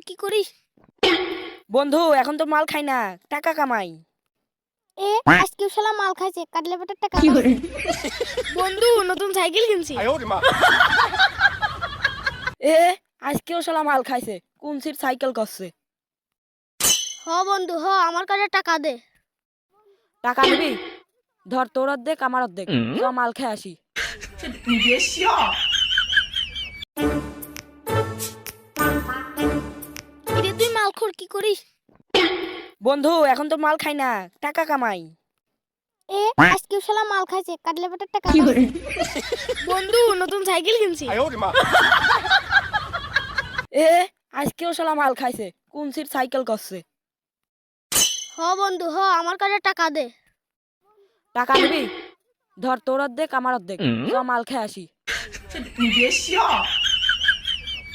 কি করিস? বন্ধু এখন তো মাল খাই না, টাকা কামাই। আজকেও শালা মাল খাইছে, কাটলে পেটের টাকা পাচ্ছে। বন্ধু নতুন সাইকেল কিনছি। এ আজকেও শালা মাল খাইছে, কোন সিট সাইকেল করছে। বন্ধু আমার কাছে টাকা দে। টাকা নিবি? ধর তোর অর্ধেক আমার অর্ধেক, চ মাল খেয়ে আসি। কিরে তুই মালখোর কি করিস? বন্ধু এখন তো মাল খাই না, টাকা কামাই। আজকেও শালা মাল খাইছে, কাটলে পেটের টাকা পাচ্ছে। বন্ধু নতুন সাইকেল কিনছি। এ আজকেও শালা মাল খাইছে, কোন সিট সাইকেল করছে। বন্ধু আমার কাছে টাকা দে। টাকা নিবি? ধর তোর অর্ধেক আমার অর্ধেক, চ মাল খেয়ে আসি।